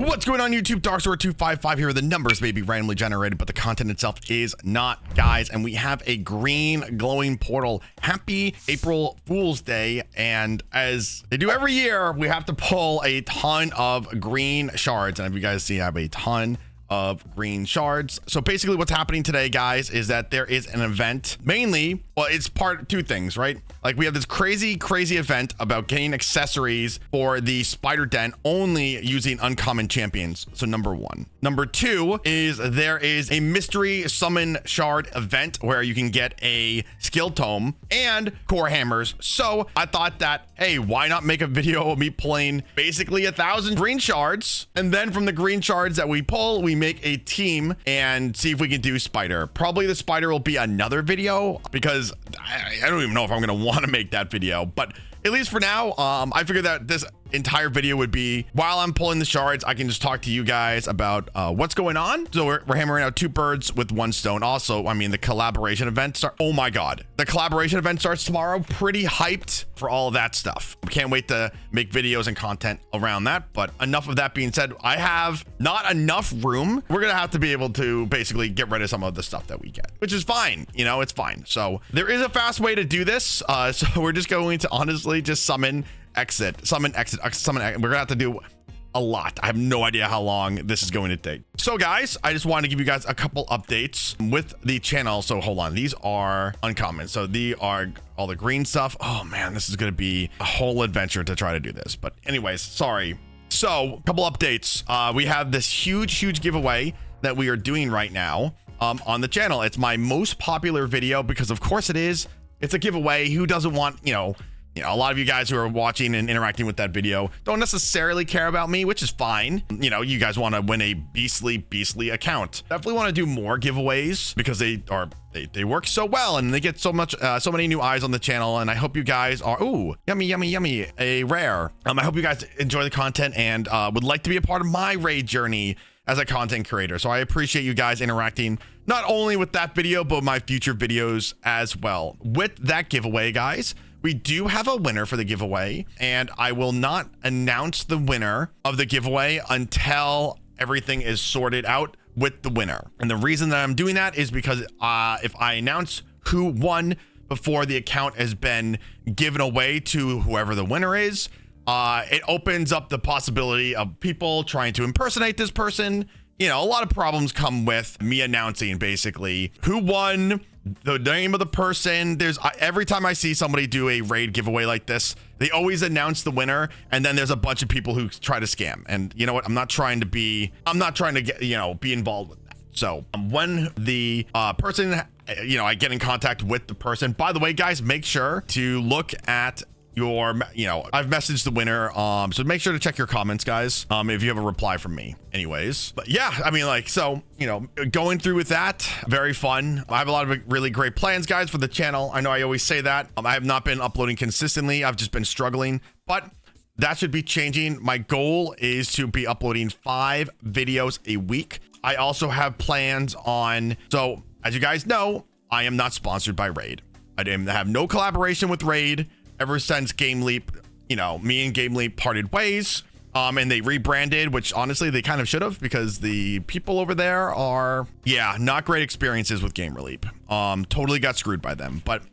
What's going on YouTube? Darksword255 here. The numbers may be randomly generated, but the content itself is not, guys. And we have a green glowing portal. Happy April Fool's Day. And as they do every year, we have to pull a ton of green shards. And if you guys see, I have a ton of green shards. So basically what's happening today, guys, is that there is an event. Mainly, well, it's two things, right? Like we have this crazy event about getting accessories for the spider den only using uncommon champions. So number one. Number two is there is a mystery summon shard event where you can get a skill tome and core hammers. So I thought that, hey, why not make a video of me pulling basically 1,000 green shards, and then from the green shards that we pull, we make a team and see if we can do spider. Probably the spider will be another video because I don't even know if I'm gonna want to make that video, but at least for now, I figured that this entire video would be while I'm pulling the shards, I can just talk to you guys about what's going on. So we're hammering out 2 birds with 1 stone. Also, I mean, the collaboration event oh my god, the collaboration event starts tomorrow. Pretty hyped for all of that stuff. Can't wait to make videos and content around that. But enough of that being said, I have not enough room. We're gonna have to be able to basically get rid of some of the stuff that we get, which is fine. You know, it's fine. So there is a fast way to do this. So we're just going to honestly just summon exit. We're gonna have to do a lot. I have no idea how long this is going to take. So guys, I just wanted to give you guys a couple updates with the channel. So hold on, these are uncommon. So these are all the green stuff. Oh man, this is gonna be a whole adventure to try to do this, but anyways, sorry. So a couple updates. We have this huge giveaway that we are doing right now on the channel. It's my most popular video because of course it is. It's a giveaway. Who doesn't want, you know, a lot of you guys who are watching and interacting with that video don't necessarily care about me, which is fine. You know, you guys want to win a beastly account. Definitely want to do more giveaways because they work so well and they get so many new eyes on the channel. And I hope you guys are, ooh, yummy, a rare. I hope you guys enjoy the content and would like to be a part of my raid journey as a content creator. So I appreciate you guys interacting not only with that video, but my future videos as well. With that giveaway, guys, we do have a winner for the giveaway, and I will not announce the winner of the giveaway until everything is sorted out with the winner. And the reason that I'm doing that is because if I announce who won before the account has been given away to whoever the winner is, it opens up the possibility of people trying to impersonate this person. You know, a lot of problems come with me announcing basically who won, the name of the person. There's every time I see somebody do a raid giveaway like this, they always announce the winner, and then there's a bunch of people who try to scam. And you know what? I'm not trying to get, you know, be involved with that. So when the person, you know, I get in contact with the person, by the way, guys, make sure to look at your, you know, I've messaged the winner, so make sure to check your comments, guys, if you have a reply from me. Anyways, but yeah, I mean, like, so, you know, going through with that, very fun. I have a lot of really great plans, guys, for the channel. I know I always say that. I have not been uploading consistently. I've just been struggling, but that should be changing. My goal is to be uploading 5 videos a week. I also have plans on, so as you guys know, I am not sponsored by Raid. I have no collaboration with Raid ever since Game Leap, you know, me and Game Leap parted ways, and they rebranded, which honestly they kind of should have, because the people over there are, yeah, not great experiences with Game Leap. Totally got screwed by them. But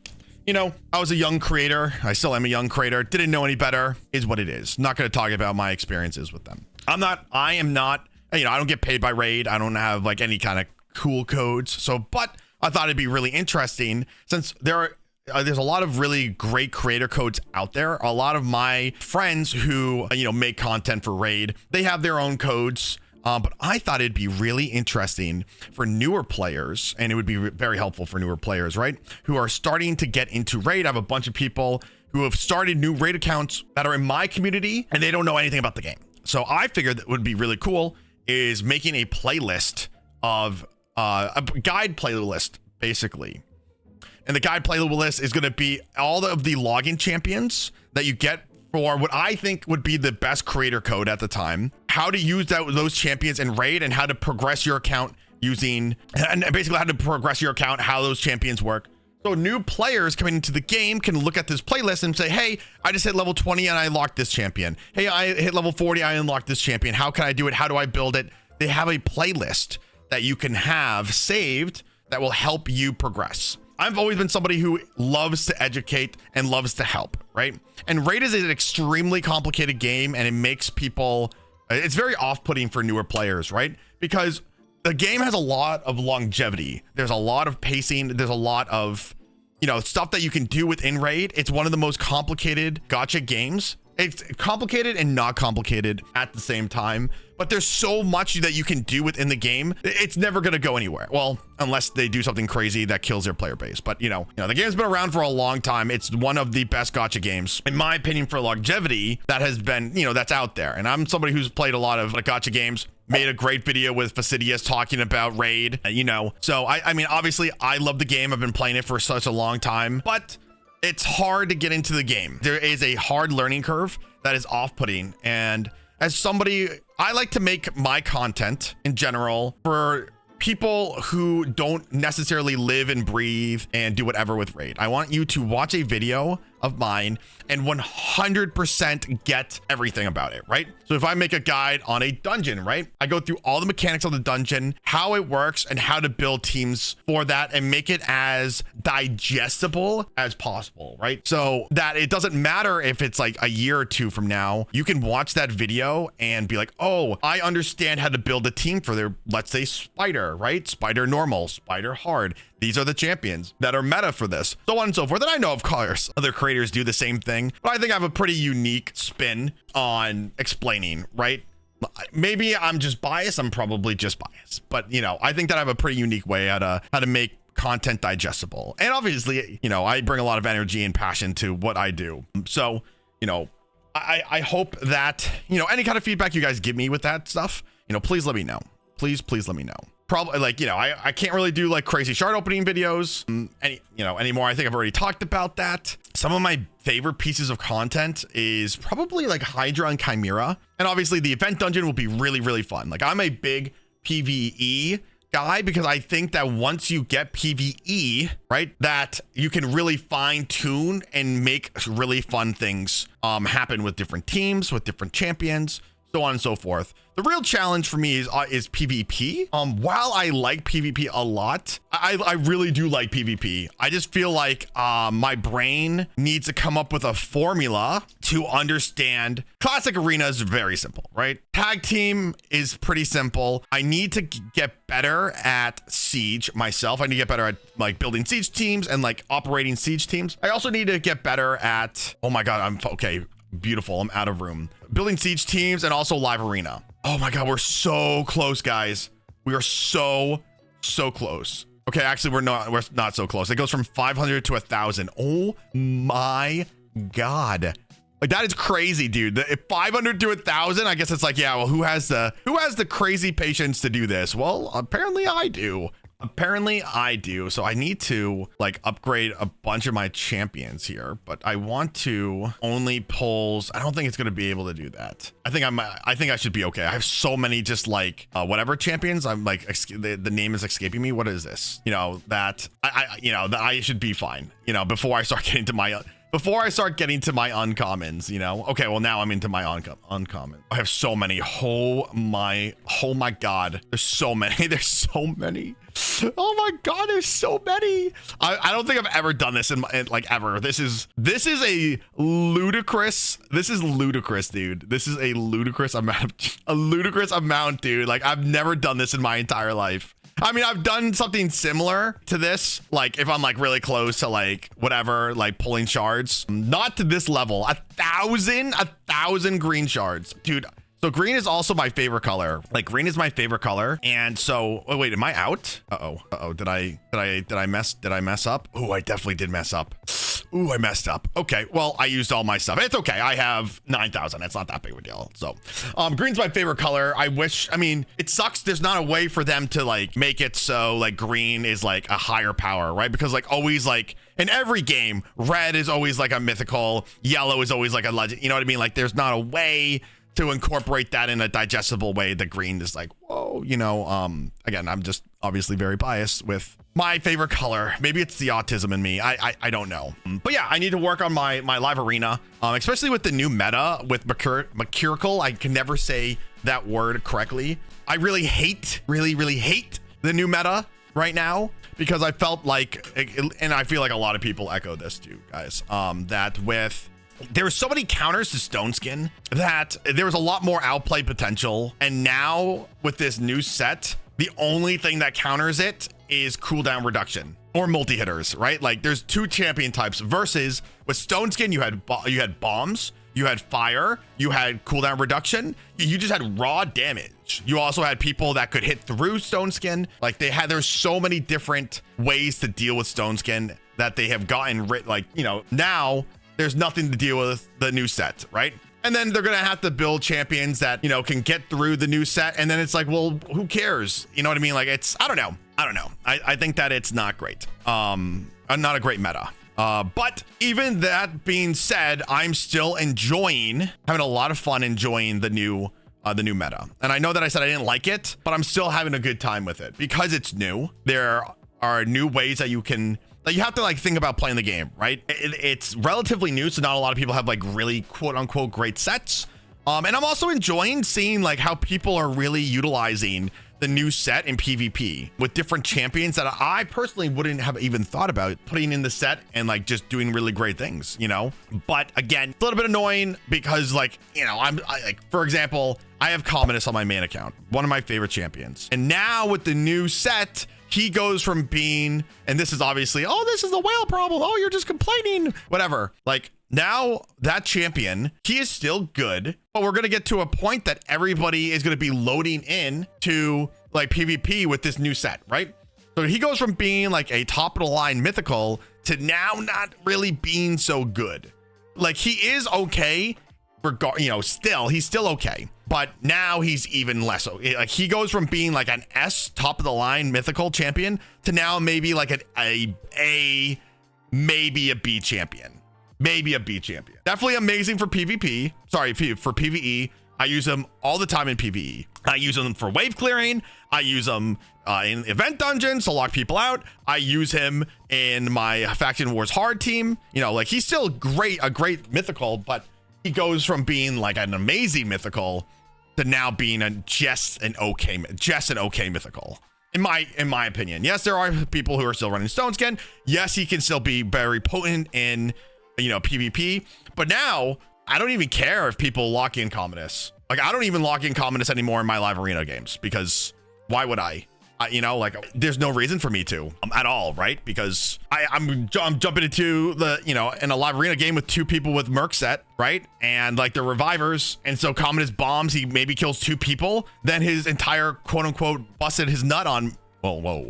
you know, I was a young creator. I still am a young creator. Didn't know any better, is what it is. Not going to talk about my experiences with them. I am not, you know, I don't get paid by Raid. I don't have like any kind of cool codes. So, but I thought it'd be really interesting since there's a lot of really great creator codes out there. A lot of my friends who, you know, make content for Raid, they have their own codes. But I thought it'd be really interesting for newer players, and it would be very helpful for newer players, right? Who are starting to get into Raid. I have a bunch of people who have started new Raid accounts that are in my community, and they don't know anything about the game. So I figured that would be really cool is making a playlist of a guide playlist, basically. And the guide playlist is going to be all of the login champions that you get for what I think would be the best creator code at the time, how to use those champions in Raid, and how to progress your account using, and basically how to progress your account, how those champions work. So new players coming into the game can look at this playlist and say, hey, I just hit level 20 and I unlocked this champion. Hey, I hit level 40, I unlocked this champion. How can I do it? How do I build it? They have a playlist that you can have saved that will help you progress. I've always been somebody who loves to educate and loves to help, right? And Raid is an extremely complicated game, and it makes people, it's very off-putting for newer players, right? Because the game has a lot of longevity. There's a lot of pacing. There's a lot of, you know, stuff that you can do within Raid. It's one of the most complicated gacha games. It's complicated and not complicated at the same time, but there's so much that you can do within the game. It's never going to go anywhere. Well, unless they do something crazy that kills their player base. But you know, the game's been around for a long time. It's one of the best gacha games, in my opinion, for longevity that has been, you know, that's out there. And I'm somebody who's played a lot of gacha games. Made a great video with Fastidious talking about Raid, you know. So I mean, obviously, I love the game. I've been playing it for such a long time, but it's hard to get into the game. There is a hard learning curve that is off-putting. And as somebody, I like to make my content in general for people who don't necessarily live and breathe and do whatever with Raid. I want you to watch a video of mine and 100% get everything about it, right? So if I make a guide on a dungeon, right? I go through all the mechanics of the dungeon, how it works, and how to build teams for that and make it as digestible as possible, right? So that it doesn't matter if it's like a year or two from now, you can watch that video and be like, oh, I understand how to build a team for their, let's say, Spider, right? Spider normal, Spider hard. These are the champions that are meta for this, so on and so forth. And I know, of course, other creators do the same thing, but I think I have a pretty unique spin on explaining, right? Maybe I'm just biased. I'm probably just biased, but you know, I think that I have a pretty unique way how to make content digestible. And obviously, you know, I bring a lot of energy and passion to what I do. So, you know, I hope that, you know, any kind of feedback you guys give me with that stuff, you know, please let me know. Please let me know. Probably, like, you know, I can't really do like crazy shard opening videos anymore. I think I've already talked about that. Some of my favorite pieces of content is probably like Hydra and Chimera. And obviously the event dungeon will be really, really fun. Like, I'm a big PvE guy because I think that once you get PvE, right, that you can really fine tune and make really fun things happen with different teams, with different champions, so on and so forth. The real challenge for me is PvP. While I like PvP a lot, I really do like PvP. I just feel like my brain needs to come up with a formula to understand. Classic arena is very simple, right? Tag team is pretty simple. I need to get better at siege myself. I need to get better at like building siege teams and like operating siege teams. I also need to get better at, oh my God, okay, beautiful. I'm out of room. Building siege teams and also live arena. Oh my God, we're so close, guys. We are so close. Okay, actually, we're not so close. It goes from 500 to 1,000. Oh my God. Like, that is crazy, dude. If 500 to 1,000, I guess it's like, yeah, well, who has the crazy patience to do this? Well, apparently I do. So I need to like upgrade a bunch of my champions here, but I want to only pulls. I don't think it's going to be able to do that. I think I should be okay. I have so many just like whatever champions. I'm like, the name is escaping me. What is this? You know, that I should be fine, you know, before I start getting to my uncommons, you know. Okay, well, now I'm into my uncommon. I have so many. Oh my God, there's so many. Oh my God, there's so many. I don't think I've ever done this in like ever. This is a ludicrous. This is ludicrous, dude. This is a ludicrous amount, dude. Like, I've never done this in my entire life. I mean, I've done something similar to this, like if I'm like really close to like whatever, like pulling shards, not to this level. 1,000 green shards, dude. So green is also my favorite color. Like, green is my favorite color. And so, oh, wait, am I out? Uh-oh. Did I mess up? Oh, I definitely did mess up. Ooh, I messed up. Okay, well, I used all my stuff. It's okay. I have 9,000. It's not that big of a deal. So, green's my favorite color. I mean, it sucks. There's not a way for them to like make it so like green is like a higher power, right? Because like always like in every game, red is always like a mythical, yellow is always like a legend. You know what I mean? Like, there's not a way to incorporate that in a digestible way. The green is like, whoa, you know, again, I'm just obviously very biased with my favorite color. Maybe it's the autism in me. I don't know. But yeah, I need to work on my live arena, especially with the new meta with Mercurial. I can never say that word correctly. I really hate the new meta right now, because I felt like, and I feel like a lot of people echo this too, guys, that there were so many counters to Stone Skin that there was a lot more outplay potential. And now with this new set, the only thing that counters it is cooldown reduction or multi-hitters, right? Like there's two champion types versus with Stone Skin, you had bombs, you had fire, you had cooldown reduction, you just had raw damage. You also had people that could hit through Stone Skin. Like there's so many different ways to deal with Stone Skin that they have gotten rid, like, you know, now there's nothing to deal with the new set, right? And then they're gonna have to build champions that, you know, can get through the new set. And then it's like, well, who cares? You know what I mean? Like I don't know. I think that it's not great. Not a great meta. But even that being said, I'm still having a lot of fun enjoying the new meta. And I know that I said I didn't like it, but I'm still having a good time with it because it's new. There are new ways that you have to like think about playing the game, right? It's relatively new, so not a lot of people have like really quote unquote great sets. And I'm also enjoying seeing like how people are really utilizing the new set in PvP with different champions that I personally wouldn't have even thought about putting in the set and like just doing really great things, you know? But again, it's a little bit annoying because like, you know, I like, for example, I have Commodus on my main account, one of my favorite champions. And now with the new set, he goes from being, and this is obviously, oh, this is the whale problem. Oh, you're just complaining, whatever. Like now that champion, he is still good, but we're going to get to a point that everybody is going to be loading in to like PvP with this new set, right? So he goes from being like a top of the line mythical to now not really being so good. Like he is okay, he's still okay. But now he's even less so. Like he goes from being like an S top of the line mythical champion to now maybe like maybe a B champion. Maybe a B champion. Definitely amazing for PvP. Sorry, for PvE. I use them all the time in PvE. I use them for wave clearing. I use them in event dungeons to lock people out. I use him in my Faction Wars hard team. You know, like he's still a great mythical, but he goes from being like an amazing mythical to now being just an okay mythical. In my opinion. Yes, there are people who are still running Stone Skin. Yes, he can still be very potent in, you know, PvP. But now I don't even care if people lock in Commodus. Like I don't even lock in Commodus anymore in my live arena games because why would I? You know, like there's no reason for me to at all, right? Because I'm jumping into the, you know, in a live arena game with two people with Merc set, right? And like they're revivers. And so Commodus bombs, he maybe kills two people. Then his entire quote unquote busted his nut on, busted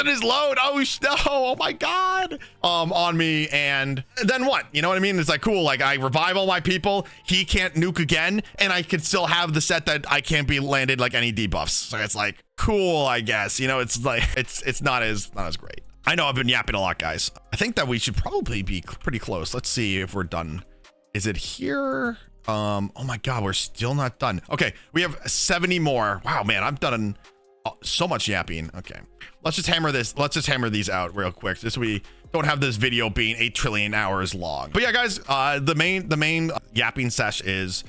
his load. Oh no, oh my God, on me. And then what? You know what I mean? It's like, cool. Like I revive all my people. He can't nuke again. And I could still have the set that I can't be landed like any debuffs. So it's like, cool, I guess. You know, it's like, it's not as great. I know I've been yapping a lot, guys. I think that we should probably be pretty close. Let's see if we're done. Is it here? Oh my God, we're still not done. Okay, we have 70 more. Wow, man, I've done so much yapping. Okay, let's just hammer this. Let's just hammer these out real quick, just so we don't have this video being 8 trillion hours long. But yeah, guys, the main yapping sesh is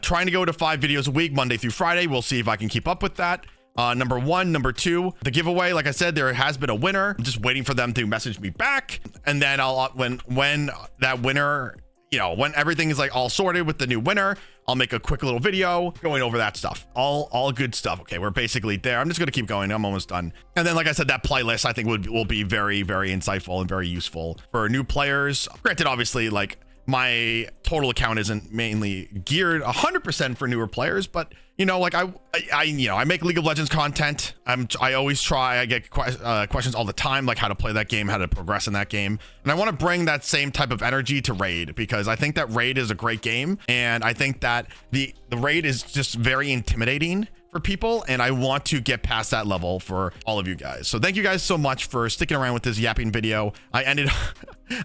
trying to go to 5 videos a week, Monday through Friday. We'll see if I can keep up with that. Number 1, number 2, the giveaway. Like I said, there has been a winner. I'm just waiting for them to message me back, and then I'll when that winner, you know, when everything is like all sorted with the new winner, I'll make a quick little video going over that stuff. All good stuff. Okay, we're basically there. I'm just gonna keep going. I'm almost done. And then, like I said, that playlist I think will be very, very insightful and very useful for new players. Granted, obviously, like my total account isn't mainly geared 100% for newer players, but you know, like I make League of Legends content. I always try. I get questions all the time, like how to play that game, how to progress in that game, and I want to bring that same type of energy to Raid, because I think that Raid is a great game, and I think that the Raid is just very intimidating for people, and I want to get past that level for all of you guys. So thank you guys so much for sticking around with this yapping video. I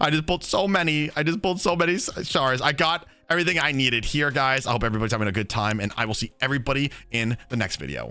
just pulled so many shards. I got everything I needed here, guys. I hope everybody's having a good time, and I will see everybody in the next video.